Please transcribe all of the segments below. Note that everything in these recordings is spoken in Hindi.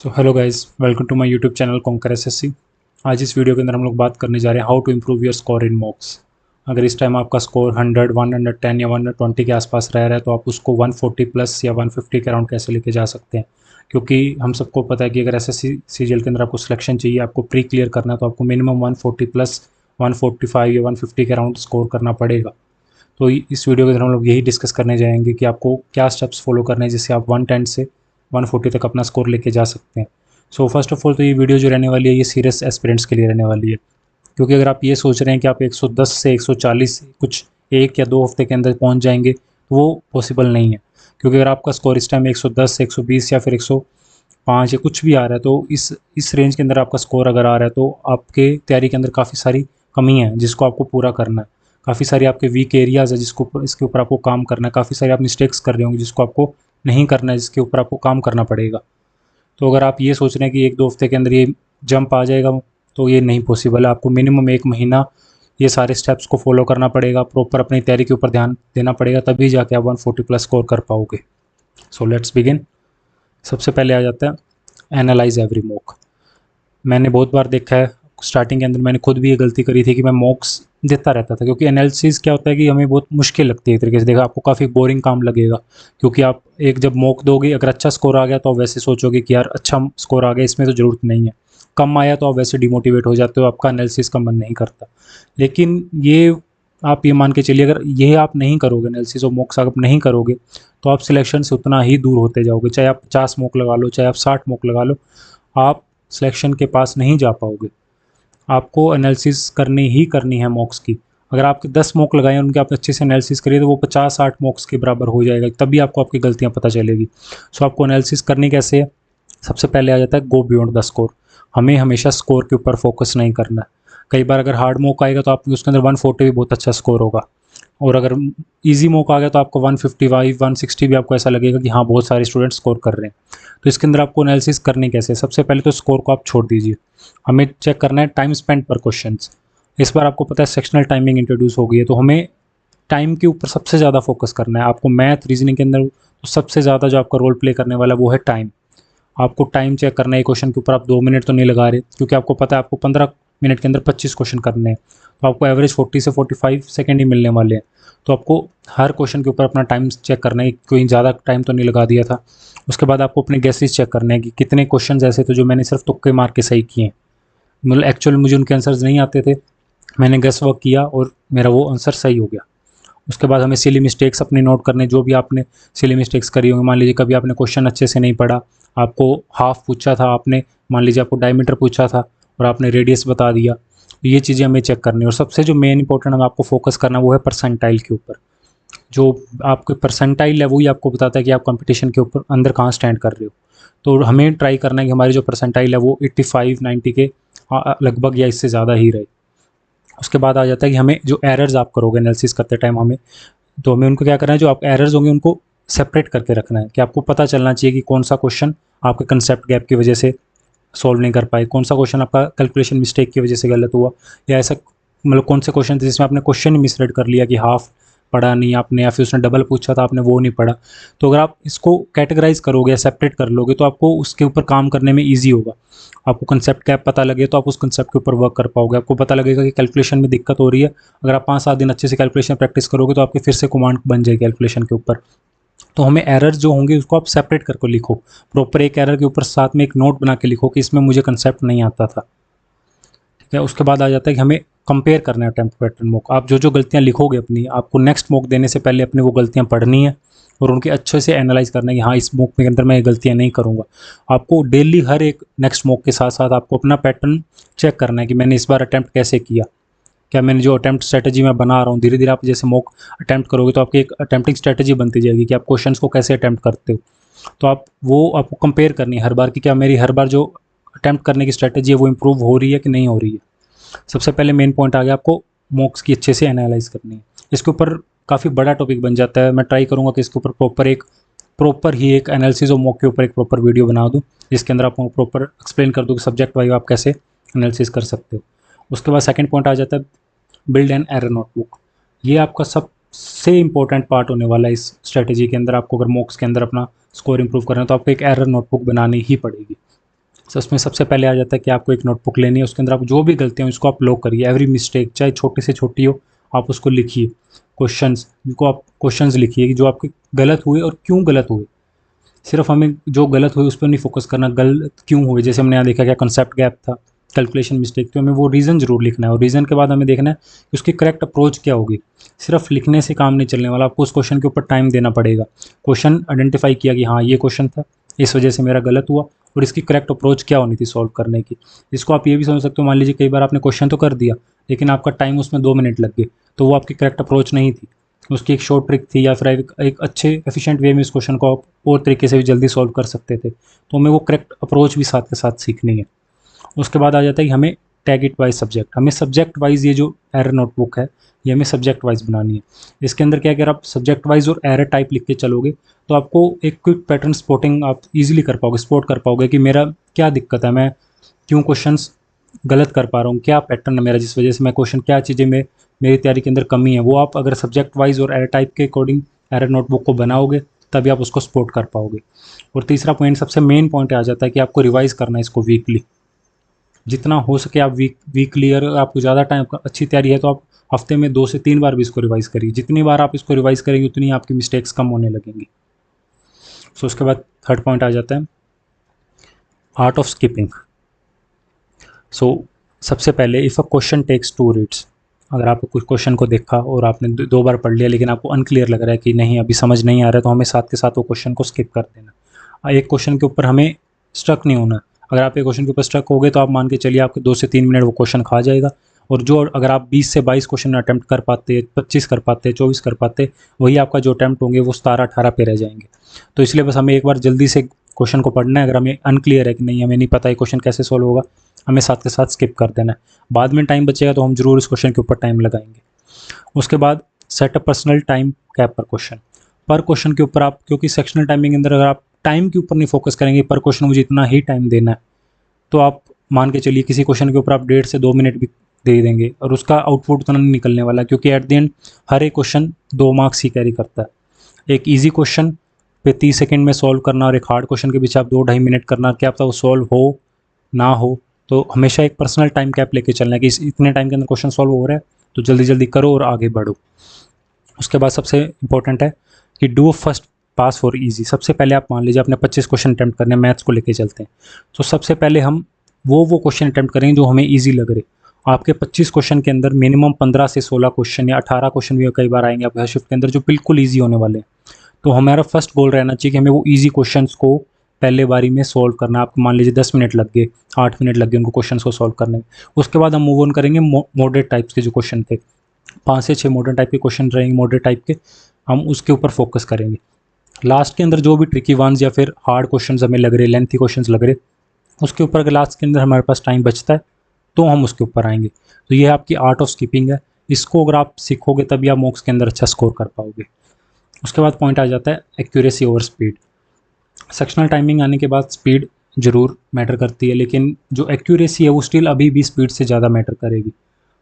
तो hello guys, welcome to my YouTube channel conquer SSC. आज इस वीडियो के अंदर हम लोग बात करने जा रहे हैं how to improve your score in mocks. अगर इस टाइम आपका स्कोर 100, 110 या 120 के आसपास रह रहा है तो आप उसको 140 प्लस या 150 के अराउंड कैसे लेके जा सकते हैं। क्योंकि हम सबको पता है कि अगर एसएससी सीजीएल के अंदर आपको सिलेक्शन चाहिए, आपको प्री क्लियर करना है, तो आपको मिनिमम 140 प्लस 145 या 150 के अराउंड स्कोर करना पड़ेगा। तो इस वीडियो के अंदर हम लोग यही डिस्कस करने जाएंगे कि आपको क्या स्टेप्स फॉलो करने हैं जिससे आप 110 से 140 तक अपना स्कोर लेके जा सकते हैं। सो फर्स्ट ऑफ ऑल तो ये वीडियो जो रहने वाली है ये सीरियस एस्पिरेंट्स के लिए रहने वाली है। क्योंकि अगर आप ये सोच रहे हैं कि आप 110 से 140 कुछ 1 या 2 हफ्ते के अंदर पहुंच जाएंगे तो वो पॉसिबल नहीं है। क्योंकि अगर आपका स्कोर इस टाइम 110 से 120 या फिर 105 या कुछ भी आ रहा है तो इस रेंज के अंदर आपका स्कोर अगर आ रहा है तो आपके तैयारी के अंदर काफ़ी सारी कमी है जिसको आपको पूरा करना है। काफ़ी सारे आपके वीक एरियाज़ है जिसको इसके ऊपर आपको काम करना है। काफ़ी सारे आप मिस्टेक्स कर रहे होंगे जिसको आपको नहीं करना है, जिसके ऊपर आपको काम करना पड़ेगा। तो अगर आप ये सोच रहे हैं कि 1-2 हफ्ते के अंदर ये जंप आ जाएगा तो ये नहीं पॉसिबल है। आपको मिनिमम 1 महीना ये सारे स्टेप्स को फॉलो करना पड़ेगा, प्रॉपर अपनी तैयारी के ऊपर ध्यान देना पड़ेगा, तभी जाके आप 140 प्लस स्कोर कर पाओगे। So let's begin. सबसे पहले आ जाता है एनालाइज एवरी मॉक। मैंने बहुत बार देखा है, स्टार्टिंग के अंदर मैंने खुद भी ये गलती करी थी कि मैं मॉक्स देता रहता था। क्योंकि एनालिसिस क्या होता है कि हमें बहुत मुश्किल लगती है एक तरीके से देखा, आपको काफ़ी बोरिंग काम लगेगा। क्योंकि आप एक जब मॉक दोगे, अगर अच्छा स्कोर आ गया तो आप वैसे सोचोगे कि यार अच्छा स्कोर आ गया, इसमें तो ज़रूरत नहीं है। कम आया तो आप वैसे डिमोटिवेट हो जाते हो, आपका एनालिसिस का मन नहीं करता। लेकिन ये आप ये मान के चलिए, अगर ये आप नहीं करोगे, एनालिसिस और मॉक्स आप नहीं करोगे तो आप सिलेक्शन से उतना ही दूर होते जाओगे। चाहे आप 50 मॉक लगा लो, चाहे आप 60 मॉक लगा लो, आप सिलेक्शन के पास नहीं जा पाओगे। आपको एनालिसिस करनी ही करनी है मॉक्स की। अगर आपके 10 मॉक लगाए हैं, उनके आप अच्छे से एनालिसिस करिए तो वो 50-60 मॉक्स के बराबर हो जाएगा, तभी आपको आपकी गलतियाँ पता चलेगी। सो आपको एनालिसिस करनी कैसे है? सबसे पहले आ जाता है गो बियॉन्ड द स्कोर। हमें हमेशा स्कोर के ऊपर फोकस नहीं करना है। कई बार अगर हार्ड मॉक आएगा तो आप उसके अंदर 140 भी बहुत अच्छा स्कोर होगा, और अगर ईजी मौका आ गया तो आपको 155 160 भी आपको ऐसा लगेगा कि हाँ बहुत सारे स्टूडेंट स्कोर कर रहे हैं। तो इसके अंदर आपको एनालिसिस करनी कैसे है? सबसे पहले तो स्कोर को आप छोड़ दीजिए, हमें चेक करना है टाइम स्पेंड पर क्वेश्चन। इस बार आपको पता है सेक्शनल टाइमिंग इंट्रोड्यूस हो गई है, तो हमें टाइम के ऊपर सबसे ज़्यादा फोकस करना है। आपको मैथ रीजनिंग के अंदर तो सबसे ज़्यादा जो आपका रोल प्ले करने वाला वो है टाइम। आपको टाइम चेक करना है, क्वेश्चन के ऊपर आप 2 मिनट तो नहीं लगा रहे, क्योंकि आपको पता है आपको 15 मिनट के अंदर 25 क्वेश्चन करने हैं, तो आपको एवरेज 40 से 45 सेकेंड ही मिलने वाले हैं। तो आपको हर क्वेश्चन के ऊपर अपना टाइम चेक करना है, कोई ज़्यादा टाइम तो नहीं लगा दिया था। उसके बाद आपको अपने गेसेस चेक करने हैं कि कितने क्वेश्चन ऐसे थे जो मैंने सिर्फ तुक्के मार के सही किए, मतलब एक्चुअल मुझे उनके आंसर्स नहीं आते थे, मैंने गेस वर्क किया और मेरा वो आंसर सही हो गया। उसके बाद हमें सिली मिस्टेक्स अपनी नोट करने, जो भी आपने सिली मिस्टेक्स करी होंगी। मान लीजिए कभी आपने क्वेश्चन अच्छे से नहीं पढ़ा, आपको हाफ पूछा था, आपने मान लीजिए आपको डायमीटर पूछा था और आपने रेडियस बता दिया, तो ये चीज़ें हमें चेक करनी है। और सबसे जो मेन इंपॉर्टेंट हमें आपको फोकस करना वो है परसेंटाइल के ऊपर। जो आपके परसेंटाइल है वही आपको बताता है कि आप कंपटीशन के ऊपर अंदर कहाँ स्टैंड कर रहे हो। तो हमें ट्राई करना है कि हमारी जो परसेंटाइल है वो 85-90 के लगभग या इससे ज़्यादा ही रहे। उसके बाद आ जाता है कि हमें जो एरर्स आप करोगे एनालिसिस करते टाइम, हमें उनको क्या करना है, जो आप एरर्स होंगे उनको सेपरेट करके रखना है। कि आपको पता चलना चाहिए कि कौन सा क्वेश्चन आपके कंसेप्ट गैप की वजह से सॉल्व नहीं कर पाए, कौन सा क्वेश्चन आपका कैलकुलेशन मिस्टेक की वजह से गलत हुआ, या ऐसा मतलब कौन से क्वेश्चन थे जिसमें आपने क्वेश्चन ही मिसरेड कर लिया कि हाफ पढ़ा नहीं आपने, या फिर उसने डबल पूछा था आपने वो नहीं पढ़ा। तो अगर आप इसको कैटेगराइज करोगे या सेपरेट कर लोगे तो आपको उसके ऊपर काम करने में ईजी होगा। आपको कंसेप्ट गैप पता लगे तो आप उस कंसेप्ट के ऊपर वर्क कर पाओगे। आपको पता लगेगा कि कैलकुलेशन में दिक्कत हो रही है, अगर आप 5-7 दिन अच्छे से कैलकुलेशन प्रैक्टिस करोगे तो आपके फिर से कमांड बन जाएगी कैलकुलेशन के ऊपर। तो हमें एरर जो होंगे उसको आप सेपरेट करके लिखो, प्रॉपर एक एरर के ऊपर साथ में एक नोट बना के लिखो कि इसमें मुझे कंसेप्ट नहीं आता था। ठीक है, उसके बाद आ जाता है कि हमें कंपेयर करना है अटेम्प्ट पैटर्न मॉक। आप जो जो गलतियां लिखोगे अपनी, आपको नेक्स्ट मॉक देने से पहले अपनी वो गलतियां पढ़नी है और उनके अच्छे से एनालाइज करना है कि हाँ इस मॉक के अंदर मैं ये गलतियां नहीं करूँगा। आपको डेली हर एक नेक्स्ट मॉक के साथ साथ आपको अपना पैटर्न चेक करना है कि मैंने इस बार अटैम्प्ट कैसे किया, क्या मैंने जो अटैम्प्ट स्ट्रैटेजी मैं बना रहा हूँ, धीरे धीरे आप जैसे मॉक अटैम्प्ट करोगे तो आपकी एक अटैम्प्टिंग स्ट्रैटेजी बनती जाएगी कि आप क्वेश्चंस को कैसे अटैम्प्ट करते हो। तो आप वो आपको कंपेयर करनी है हर बार कि क्या मेरी हर बार जो अटैम्प्ट करने की स्ट्रैटेजी है वो इंप्रूव हो रही है कि नहीं हो रही है। सबसे पहले मेन पॉइंट आ गया, आपको मॉक्स की अच्छे से एनालाइज करनी है। इसके ऊपर काफ़ी बड़ा टॉपिक बन जाता है, मैं ट्राई करूँगा कि इसके ऊपर प्रॉपर ही एक एनालिसिस और मॉक के ऊपर एक प्रॉपर वीडियो बना दूँ जिसके अंदर आपको प्रॉपर एक्सप्लेन कर दूँ कि सब्जेक्ट वाइज आप कैसे एनालिसिस कर सकते हो। उसके बाद सेकंड पॉइंट आ जाता है बिल्ड एन एरर नोटबुक। ये आपका सबसे इंपॉर्टेंट पार्ट होने वाला है इस स्ट्रेटेजी के अंदर। आपको अगर मॉक्स के अंदर अपना स्कोर इंप्रूव करना है तो आपको एक एरर नोटबुक बनानी ही पड़ेगी। तो उसमें सबसे पहले आ जाता है कि आपको एक नोटबुक लेनी है, उसके अंदर आप जो भी गलतियाँ हैं उसको आप लॉग करिए, एवरी मिस्टेक चाहे छोटी से छोटी हो आप उसको लिखिए। क्वेश्चंस जिनको आप क्वेश्चंस लिखिए कि जो आपके गलत हुए और क्यों गलत हुए। सिर्फ हमें जो गलत हुए उस पर नहीं फोकस करना, गलत क्यों हुए। जैसे हमने यहाँ देखा क्या कंसेप्ट गैप था, कैलकुलेशन मिस्टेक, तो हमें वो रीज़न जरूर लिखना है, और रीज़न के बाद हमें देखना है कि उसकी करेक्ट अप्रोच क्या होगी। सिर्फ लिखने से काम नहीं चलने वाला, आपको उस क्वेश्चन के ऊपर टाइम देना पड़ेगा। क्वेश्चन आइडेंटिफाई किया कि हाँ ये क्वेश्चन था, इस वजह से मेरा गलत हुआ, और इसकी करेक्ट अप्रोच क्या होनी थी सॉल्व करने की। इसको आप ये भी समझ सकते हो, मान लीजिए कई बार आपने क्वेश्चन तो कर दिया लेकिन आपका टाइम उसमें 2 मिनट लग गए, तो वो आपकी करेक्ट अप्रोच नहीं थी, उसकी एक शॉर्ट ट्रिक थी, या फिर एक अच्छे एफिशिएंट वे में इस क्वेश्चन को आप और तरीके से भी जल्दी सॉल्व कर सकते थे। तो हमें वो करेक्ट अप्रोच भी साथ के साथ सीखनी है। उसके बाद आ जाता है कि हमें टैग इट वाइज सब्जेक्ट, हमें सब्जेक्ट वाइज ये जो एरर नोटबुक है ये हमें सब्जेक्ट वाइज बनानी है। इसके अंदर क्या, अगर आप सब्जेक्ट वाइज और एरर टाइप लिख के चलोगे तो आपको एक क्विक पैटर्न स्पॉटिंग आप इजीली कर पाओगे, स्पॉट कर पाओगे कि मेरा क्या दिक्कत है, मैं क्यों क्वेश्चंस गलत कर पा रहा हूँ, क्या पैटर्न है मेरा जिस वजह से मैं क्वेश्चन, क्या चीज़ें में मेरी तैयारी के अंदर कमी है, वो आप अगर सब्जेक्ट वाइज और एरर टाइप के अकॉर्डिंग एरर नोटबुक को बनाओगे तभी आप उसको स्पॉट कर पाओगे। और तीसरा पॉइंट, सबसे मेन पॉइंट आ जाता है कि आपको रिवाइज करना है इसको वीकली। जितना हो सके आप वीकली, अगर आपको ज़्यादा टाइम अच्छी तैयारी है तो आप हफ्ते में 2 से 3 बार भी इसको रिवाइज करिए। जितनी बार आप इसको रिवाइज करेंगे उतनी आपकी मिस्टेक्स कम होने लगेंगी। सो उसके बाद थर्ड पॉइंट आ जाता है आर्ट ऑफ स्किपिंग। सो सबसे पहले if a question takes 2 reads, अगर आपको कुछ क्वेश्चन को देखा और आपने 2 बार पढ़ लिया लेकिन आपको अनक्लियर लग रहा है कि नहीं अभी समझ नहीं आ रहा है, तो हमें साथ के साथ वो क्वेश्चन को स्किप कर देना। एक क्वेश्चन के ऊपर हमें स्ट्रक नहीं होना। अगर आप एक क्वेश्चन के ऊपर स्ट्रक हो गए तो आप मान के चलिए आपके 2 से 3 मिनट वो क्वेश्चन खा जाएगा। और जो अगर आप 20 से 22 क्वेश्चन अटैम्प्ट कर पाते, 25 कर पाते, 24 कर पाते, वही आपका जो अटैम्प्ट होंगे वो 17-18 पे रह जाएंगे। तो इसलिए बस हमें एक बार जल्दी से क्वेश्चन को पढ़ना है। अगर हमें अनक्लियर है कि नहीं, हमें नहीं पता ये क्वेश्चन कैसे सॉल्व होगा, हमें साथ के साथ स्किप कर देना है। बाद में टाइम बचेगा तो हम जरूर इस क्वेश्चन के ऊपर टाइम लगाएंगे। उसके बाद set a personal time cap पर क्वेश्चन। पर क्वेश्चन के ऊपर आप, क्योंकि सेक्शनल टाइमिंग के अंदर अगर आप टाइम के ऊपर नहीं फोकस करेंगे, पर क्वेश्चन मुझे इतना ही टाइम देना है, तो आप मान के चलिए किसी क्वेश्चन के ऊपर आप 1.5 से 2 मिनट भी दे देंगे और उसका आउटपुट उतना नहीं निकलने वाला, क्योंकि एट द एंड हर एक क्वेश्चन 2 मार्क्स ही कैरी करता है। एक ईजी क्वेश्चन पे 30 सेकंड में सॉल्व करना और एक हार्ड क्वेश्चन के बीच आप 2-2.5 मिनट करना, क्या पता वो सॉल्व हो ना हो। तो हमेशा एक पर्सनल टाइम कैप लेके चलना है कि इतने टाइम के अंदर क्वेश्चन सॉल्व हो रहा है तो जल्दी जल्दी करो और आगे बढ़ो। उसके बाद सबसे इंपॉर्टेंट है कि do first pass for easy. सबसे पहले आप मान लीजिए अपने 25 क्वेश्चन अटैम्प्ट करने हैं, मैथ्स को लेके चलते हैं, तो सबसे पहले हम वो क्वेश्चन अटैम्प्ट करेंगे जो हमें ईजी लग रहे। आपके 25 क्वेश्चन के अंदर मिनिमम 15 से 16 क्वेश्चन या 18 क्वेश्चन भी कई बार आएंगे आपके शिफ्ट के अंदर जो बिल्कुल ईजी होने वाले हैं। तो हमारा फर्स्ट गोल रहना चाहिए कि हमें वो ईजी क्वेश्चंस को पहले बारी में सॉल्व करना। आपको मान लीजिए 10 मिनट लग गए, 8 मिनट लग गए उनको क्वेश्चंस को सॉल्व करने में। उसके बाद हम मूव ऑन करेंगे मॉडरेट टाइप्स के जो क्वेश्चन थे, 5 से 6 मॉडर्न टाइप के क्वेश्चन रहेंगे मॉडरेट टाइप के, हम उसके ऊपर फोकस करेंगे। लास्ट के अंदर जो भी ट्रिकी वंस या फिर हार्ड क्वेश्चंस हमें लग रहे, लेंथी क्वेश्चंस लग रहे, उसके ऊपर अगर लास्ट के अंदर हमारे पास टाइम बचता है तो हम उसके ऊपर आएंगे। तो ये आपकी आर्ट ऑफ स्किपिंग है, इसको अगर आप सीखोगे तभी आप मॉक्स के अंदर अच्छा स्कोर कर पाओगे। उसके बाद पॉइंट आ जाता है accuracy over speed. Sectional timing आने के बाद स्पीड जरूर मैटर करती है, लेकिन जो एक्यूरेसी है वो स्टिल अभी भी स्पीड से ज़्यादा मैटर करेगी।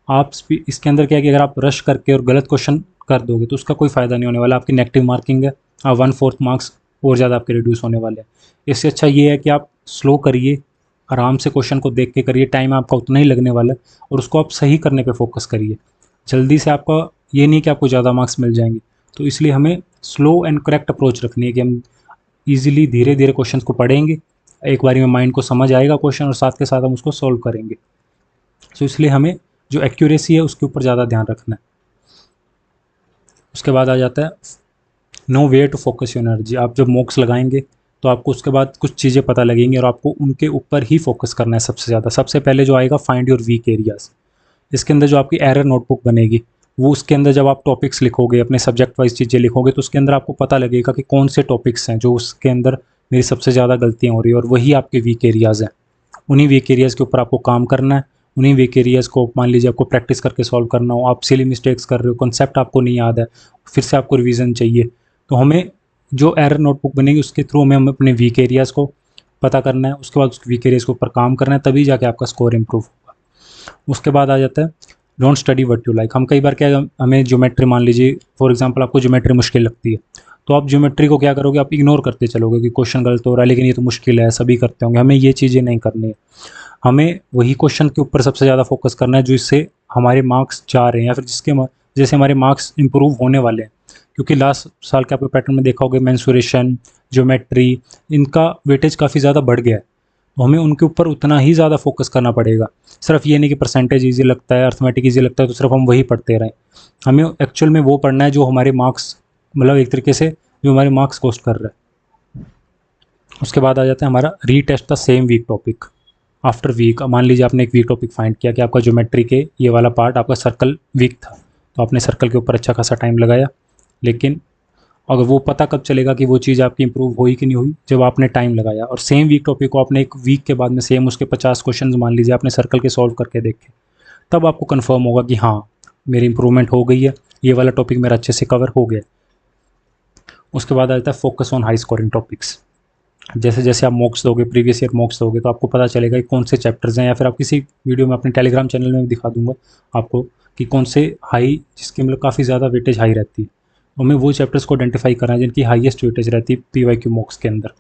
आप इसके अंदर क्या है कि अगर आप रश करके और गलत क्वेश्चन कर दोगे तो उसका कोई फ़ायदा नहीं होने वाला, आपकी नेगेटिव मार्किंग है, 1/4 मार्क्स और ज़्यादा आपके रिड्यूस होने वाले हैं। इससे अच्छा ये है कि आप स्लो करिए, आराम से क्वेश्चन को देख के करिए, टाइम आपका उतना ही लगने वाला है, और उसको आप सही करने पे फोकस करिए। जल्दी से आपका ये नहीं कि आपको ज़्यादा मार्क्स मिल जाएंगे, तो इसलिए हमें स्लो एंड करेक्ट अप्रोच रखनी है कि हम ईजिली धीरे धीरे क्वेश्चन को पढ़ेंगे, एक बारी में माइंड को समझ आएगा क्वेश्चन और साथ के साथ हम उसको सॉल्व करेंगे। तो इसलिए हमें जो एक्यूरेसी है उसके ऊपर ज़्यादा ध्यान रखना है। उसके बाद आ जाता है know where to focus your energy. आप जब मॉक्स लगाएंगे तो आपको उसके बाद कुछ चीज़ें पता लगेंगी और आपको उनके ऊपर ही फोकस करना है सबसे ज़्यादा। सबसे पहले जो आएगा फाइंड योर वीक एरियाज़। इसके अंदर जो आपकी एरर नोटबुक बनेगी वो उसके अंदर जब आप टॉपिक्स लिखोगे, अपने सब्जेक्ट वाइज चीज़ें लिखोगे, तो उसके अंदर आपको पता लगेगा कि कौन से टॉपिक्स हैं जो उसके अंदर मेरी सबसे ज़्यादा गलतियाँ हो रही है, और वही आपके वीक एरियाज़ हैं। उन्हीं वीक एरियाज़ के ऊपर आपको काम करना है। उन्हीं वीक एरियाज़ को मान लीजिए आपको प्रैक्टिस करके सॉल्व करना हो, आप सिली मिस्टेक्स कर रहे हो, कॉन्सेप्ट आपको नहीं याद है, फिर से आपको रिवीजन चाहिए, तो हमें जो एरर नोटबुक बनेगी उसके थ्रू हमें अपने वीक एरियाज़ को पता करना है। उसके बाद उस वीक एरियाज़ के ऊपर काम करना है, तभी जाके आपका स्कोर इंप्रूव होगा। उसके बाद आ जाता है don't study what you like. हम कई बार क्या, हमें ज्योमेट्री मान लीजिए फॉर एग्जांपल आपको ज्योमेट्री मुश्किल लगती है, तो आप ज्योमेट्री को क्या करोगे, आप इग्नोर करते चलोगे कि क्वेश्चन गलत हो रहा है, लेकिन ये तो मुश्किल है, सभी करते होंगे। हमें ये चीज़ें नहीं करनी है, हमें वही क्वेश्चन के ऊपर सबसे ज़्यादा फोकस करना है जो इससे हमारे मार्क्स जा रहे हैं या फिर जैसे हमारे मार्क्स इंप्रूव होने वाले हैं। क्योंकि लास्ट साल के आपके पैटर्न में देखा होगा, मेंसुरेशन, ज्योमेट्री, इनका वेटेज काफ़ी ज़्यादा बढ़ गया है, तो हमें उनके ऊपर उतना ही ज़्यादा फोकस करना पड़ेगा। सिर्फ ये नहीं कि परसेंटेज ईजी लगता है, अर्थमेटिक ईजी लगता है तो सिर्फ हम वही पढ़ते रहें। हमें एक्चुअल में वो पढ़ना है जो हमारे मार्क्स, मतलब एक तरीके से जो हमारे मार्क्स कोस्ट कर रहा है। उसके बाद आ जाता है हमारा retest the same weak topic after week. मान लीजिए आपने एक वीक टॉपिक फाइंड किया कि आपका ज्योमेट्री के ये वाला पार्ट आपका सर्कल वीक था, तो आपने सर्कल के ऊपर अच्छा खासा टाइम लगाया, लेकिन अगर वो पता कब चलेगा कि वो चीज़ आपकी इंप्रूव हुई कि नहीं हुई, जब आपने टाइम लगाया। और सेम वीक टॉपिक को आपने एक वीक के बाद में सेम उसके 50 क्वेश्चन मान लीजिए आपने सर्कल के सॉल्व करके देखे, तब आपको कन्फर्म होगा कि हाँ मेरी इंप्रूवमेंट हो गई है, ये वाला टॉपिक मेरा अच्छे से कवर हो गया। उसके बाद आता है focus on high scoring topics. जैसे जैसे आप मॉक्स दोगे, प्रीवियस ईयर मॉक्स दोगे, तो आपको पता चलेगा कि कौन से चैप्टर्स हैं, या फिर आप किसी वीडियो में अपने टेलीग्राम चैनल में भी दिखा दूंगा आपको कि कौन से हाई, जिसकी मतलब काफ़ी ज़्यादा वेटेज हाई रहती है। हमें वो चैप्टर्स को आइडेंटिफाई करना है जिनकी हाईएस्ट वेटेज रहती है पीवाईक्यू मॉक्स के अंदर।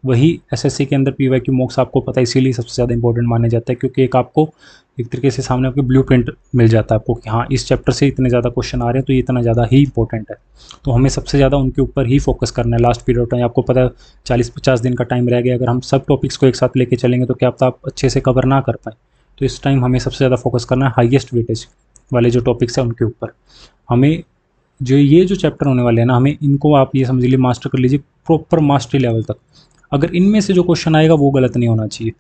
वही एसएससी के अंदर पीवाईक्यू मॉक्स आपको पता है इसीलिए सबसे ज़्यादा इंपॉर्टेंट माने जाता है, क्योंकि एक आपको एक तरीके से सामने आपके ब्लूप्रिंट मिल जाता है आपको कि हाँ इस चैप्टर से इतने ज़्यादा क्वेश्चन आ रहे हैं तो ये इतना ज़्यादा ही इंपॉर्टेंट है। तो हमें सबसे ज़्यादा उनके ऊपर ही फोकस करना है। लास्ट पीरियड टाइम आपको पता है 40-50 दिन का टाइम रह गया, अगर हम सब टॉपिक्स को एक साथ लेके चलेंगे तो क्या पता आप अच्छे से कवर ना कर पाए। तो इस टाइम हमें सबसे ज़्यादा फोकस करना है हाईएस्ट वेटेज वाले जो टॉपिक्स हैं उनके ऊपर। हमें जो चैप्टर होने वाले हैं ना, हमें इनको आप ये समझ लीजिए मास्टर कर लीजिए प्रॉपर मास्टरी लेवल तक। अगर इनमें से जो क्वेश्चन आएगा वो गलत नहीं होना चाहिए,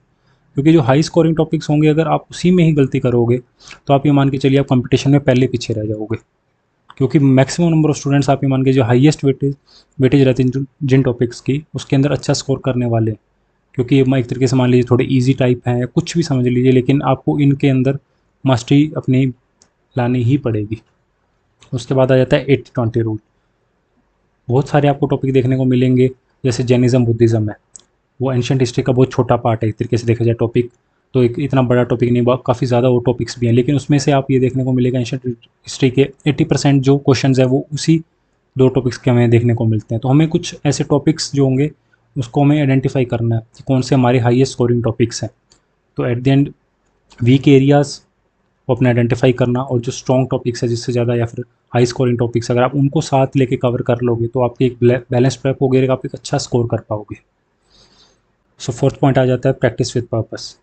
क्योंकि जो हाई स्कोरिंग टॉपिक्स होंगे अगर आप उसी में ही गलती करोगे तो आप ये मान के चलिए आप कंपटीशन में पहले पीछे रह जाओगे। क्योंकि मैक्सिमम नंबर ऑफ स्टूडेंट्स आप ये मान के जो हाईएस्ट वेटेज रहती है जिन टॉपिक्स की, उसके अंदर अच्छा स्कोर करने वाले हैं। क्योंकि ये एक तरीके से मान लीजिए थोड़े ईजी टाइप हैं, कुछ भी समझ लीजिए, लेकिन आपको इनके अंदर मास्टरी अपनी लानी ही पड़ेगी। उसके बाद आ जाता है 80-20 रूल। बहुत सारे आपको टॉपिक देखने को मिलेंगे, जैसे जैनिज़्म, बुद्धिज़्म है, वो एंशियंट हिस्ट्री का बहुत छोटा पार्ट है एक तरीके से देखा जाए टॉपिक, तो एक इतना बड़ा टॉपिक नहीं, काफ़ी ज़्यादा वो टॉपिक्स भी हैं, लेकिन उसमें से आप ये देखने को मिलेगा एंशियंट हिस्ट्री के 80% जो क्वेश्चंस है वो उसी दो टॉपिक्स के हमें देखने को मिलते हैं। तो हमें कुछ ऐसे टॉपिक्स जो होंगे उसको हमें आइडेंटिफाई करना है कि कौन से हमारे हाईएस्ट स्कोरिंग टॉपिक्स हैं। तो at the end weak areas को अपने आइडेंटिफाई करना, और जो स्ट्रॉन्ग टॉपिक्स है जिससे ज़्यादा या फिर हाई स्कोरिंग टॉपिक्स, अगर आप उनको साथ लेके कवर कर लोगे तो आपकी एक बैलेंस प्रेप होगी, आप एक अच्छा स्कोर कर पाओगे। सो फोर्थ पॉइंट आ जाता है practice with purpose.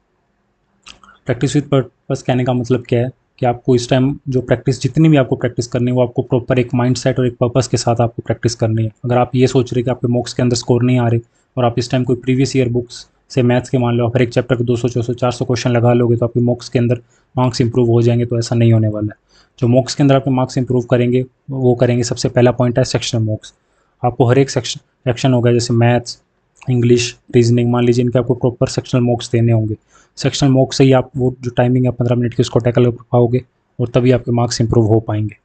Practice with purpose कहने का मतलब क्या है कि आपको इस टाइम जो प्रैक्टिस, जितनी भी आपको प्रैक्टिस करनी है वो आपको प्रॉपर एक माइंड सेट और एक पर्पस के साथ आपको प्रैक्टिस करनी है। अगर आप ये सोच रहे कि आपके मॉक्स के अंदर स्कोर नहीं आ रहे और आप इस टाइम कोई प्रीवियस ईयर बुक्स से मैथ्स के मान लो हर एक चैप्टर के 200-400 क्वेश्चन लगा लोगे तो आपके मॉक्स के अंदर मार्क्स इंप्रूव हो जाएंगे, तो ऐसा नहीं होने वाला है। जो मॉक्स के अंदर आपके मार्क्स इंप्रूव करेंगे वो करेंगे, सबसे पहला पॉइंट है सेक्शनल मॉक्स। आपको हर एक सेक्शन होगा, जैसे मैथ्स, इंग्लिश, रीजनिंग, मान लीजिए इनके आपको प्रॉपर सेक्शनल मॉक्स देने होंगे। सेक्शनल मॉक से ही आप वो जो टाइमिंग है 15 मिनट की उसको टैकल कर पाओगे और तभी आपके मार्क्स इंप्रूव हो पाएंगे।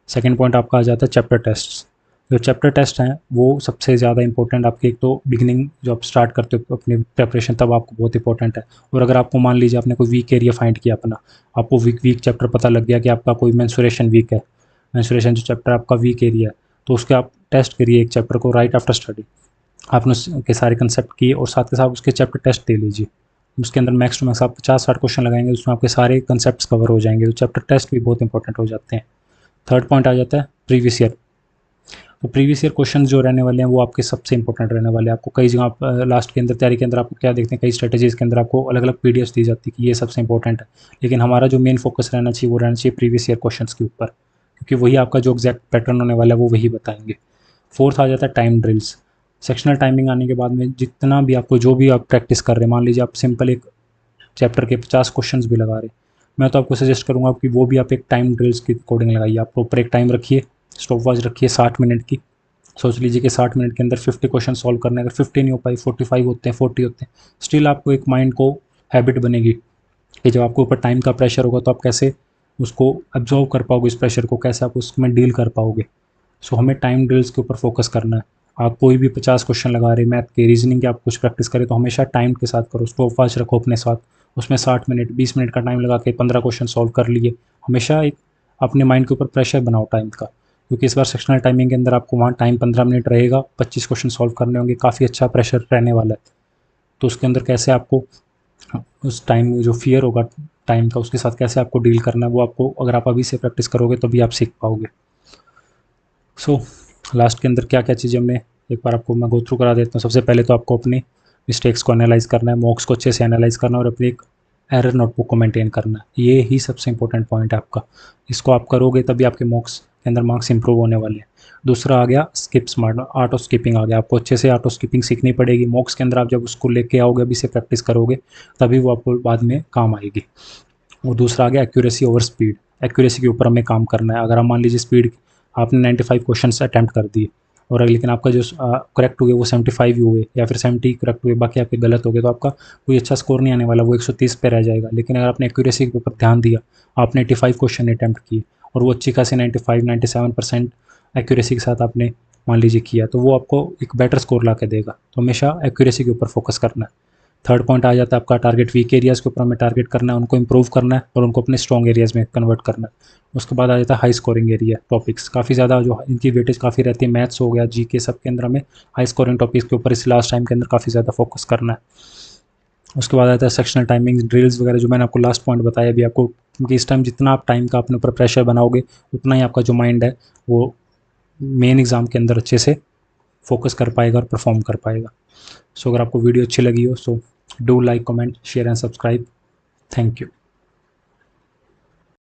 सेकंड पॉइंट आपका आ जाता है चैप्टर टेस्ट। जो चैप्टर टेस्ट हैं वो सबसे ज़्यादा इंपॉर्टेंट आपके, एक तो बिगिनिंग जो आप स्टार्ट करते हो अपनी प्रेपरेशन तब आपको बहुत इंपॉर्टेंट है। और अगर आपको मान लीजिए आपने कोई वीक एरिया फाइंड किया अपना, आपको वीक चैप्टर पता लग गया कि आपका कोई मेंसुरेशन वीक है, मेंसुरेशन जो चैप्टर आपका वीक एरिया है, तो उसके आप टेस्ट करिए एक चैप्टर को राइट आफ्टर स्टडी। आपने उसके सारे कंसेप्ट किए और साथ के साथ उसके चैप्टर टेस्ट दे लीजिए। उसके अंदर मैक्स टू मैक्स आप 50-60 क्वेश्चन लगाएंगे, उसमें आपके सारे कंसेप्ट्स कवर हो जाएंगे, तो चैप्टर टेस्ट भी बहुत इंपॉर्टेंट हो जाते हैं। थर्ड पॉइंट आ जाता है प्रीवियस ईयर। तो प्रीवियस ईयर क्वेश्चन जो रहने वाले हैं वो आपके सबसे इंपॉर्टेंट रहने वाले हैं। आपको कई जगह आप लास्ट के अंदर तैयारी के अंदर आपको क्या देखते हैं, कई स्ट्रेटेजीज़ के अंदर आपको अलग अलग पीडीएफ दी जाती है कि ये सबसे इंपॉर्टेंट है, लेकिन हमारा जो मेन फोकस रहना चाहिए वो रहना चाहिए प्रीवियस ईयर क्वेश्चन के ऊपर, क्योंकि वही आपका जो एग्जैक्ट पैटर्न होने वाला है वो वही बताएंगे। फोर्थ आ जाता है टाइम ड्रिल्स। सेक्शनल टाइमिंग आने के बाद में जितना भी आपको जो भी आप प्रैक्टिस कर रहे हैं, मान लीजिए आप सिंपल एक चैप्टर के 50 क्वेश्चंस भी लगा रहे, मैं तो आपको सजेस्ट करूँगा कि वो भी आप एक टाइम ड्रिल्स की कोडिंग लगाइए। आप प्रॉपर एक टाइम रखिए, स्टॉप वॉच रखिए 60 मिनट की। सोच लीजिए कि 60 मिनट के अंदर 50 क्वेश्चन सॉल्व करने, अगर 50 नहीं हो पाई 45 होते हैं, 40 होते हैं, स्टिल आपको एक माइंड को हैबिट बनेगी कि जब आपके ऊपर टाइम का प्रेशर होगा तो आप कैसे उसको एब्जॉर्व कर पाओगे, इस प्रेशर को कैसे आप उसमें डील कर पाओगे। सो हमें टाइम ड्रिल्स के ऊपर फोकस करना है। आप कोई भी 50 क्वेश्चन लगा रहे मैथ के, रीजनिंग के, आप कुछ प्रैक्टिस करें तो हमेशा टाइम के साथ करो, स्टॉप वॉच रखो अपने साथ, उसमें 60 मिनट 20 मिनट का टाइम लगा के 15 क्वेश्चन सॉल्व कर लिए। हमेशा एक अपने माइंड के ऊपर प्रेशर बनाओ टाइम का, क्योंकि इस बार सेक्शनल टाइमिंग के अंदर आपको वहाँ टाइम 15 मिनट रहेगा, 25 क्वेश्चन सॉल्व करने होंगे, काफ़ी अच्छा प्रेशर रहने वाला है। तो उसके अंदर कैसे आपको उस टाइम जो फियर होगा टाइम का, उसके साथ कैसे आपको डील करना है, वो आपको अगर आप अभी से प्रैक्टिस करोगे तभी आप सीख पाओगे। सो लास्ट के अंदर क्या क्या चीज़ें हमने एक बार आपको मैं गो थ्रू करा देता हूँ। सबसे पहले तो आपको अपने मिस्टेक्स को एनालाइज करना है, मॉक्स को अच्छे से एनालाइज करना है और अपनी एक एरर नोटबुक को मेंटेन करना है। ये ही सबसे इंपॉर्टेंट पॉइंट है आपका। इसको आप करोगे तभी आपके मॉक्स के अंदर मार्क्स इंप्रूव होने वाले हैं। दूसरा आ गया skip smart, art of skipping आ गया। आपको अच्छे से आर्ट ऑफ स्किपिंग सीखनी पड़ेगी। मॉक्स के अंदर आप जब उसको लेके आओगे, अभी से प्रैक्टिस करोगे, तभी वो आपको बाद में काम आएगी। और दूसरा आ गया एक्यूरेसी ओवर स्पीड। एक्यूरेसी के ऊपर हमें काम करना है। अगर हम मान लीजिए स्पीड आपने 95 क्वेश्चन अटैम्प्ट कर दिए और लेकिन आपका जो करेक्ट हुए वो 75 ही हुए या फिर 70 करेक्ट हुए, बाकी आपके गलत हो गए, तो आपका कोई अच्छा स्कोर नहीं आने वाला, वो 130 पे रह जाएगा। लेकिन अगर आपने एक्यूरेसी के ऊपर ध्यान दिया, आपने 85 क्वेश्चन अटैम्प्ट किए और वो अच्छी खासी 95-97% एक्यूरेसी के साथ आपने मान लीजिए किया, तो वो आपको एक बेटर स्कोर ला के देगा। तो हमेशा एक्यूरेसी के ऊपर फोकस करना है। थर्ड पॉइंट आ जाता है आपका टारगेट वीक एरियाज़ के ऊपर हमें टारगेट करना है, उनको इंप्रूव करना है और उनको अपने स्ट्रॉन्ग एरियाज़ में कन्वर्ट करना है। उसके बाद आ जाता है हाई स्कोरिंग एरिया टॉपिक्स। काफ़ी ज़्यादा जो इनकी वेटेज काफ़ी रहती है, मैथ्स हो गया, जीके, सब के अंदर हमें हाई स्कोरिंग टॉपिक्स के ऊपर इस लास्ट टाइम के अंदर काफ़ी ज़्यादा फोकस करना है। उसके बाद आता है सेक्शनल टाइमिंग, ड्रिल्स वगैरह, जो मैंने आपको लास्ट पॉइंट बताया अभी आपको, क्योंकि इस टाइम जितना आप टाइम का अपने ऊपर प्रेशर बनाओगे, उतना ही आपका जो माइंड है वो मेन एग्ज़ाम के अंदर अच्छे से फोकस कर पाएगा और परफॉर्म कर पाएगा। सो अगर आपको वीडियो अच्छी लगी हो, so do like, comment, share and subscribe. Thank you.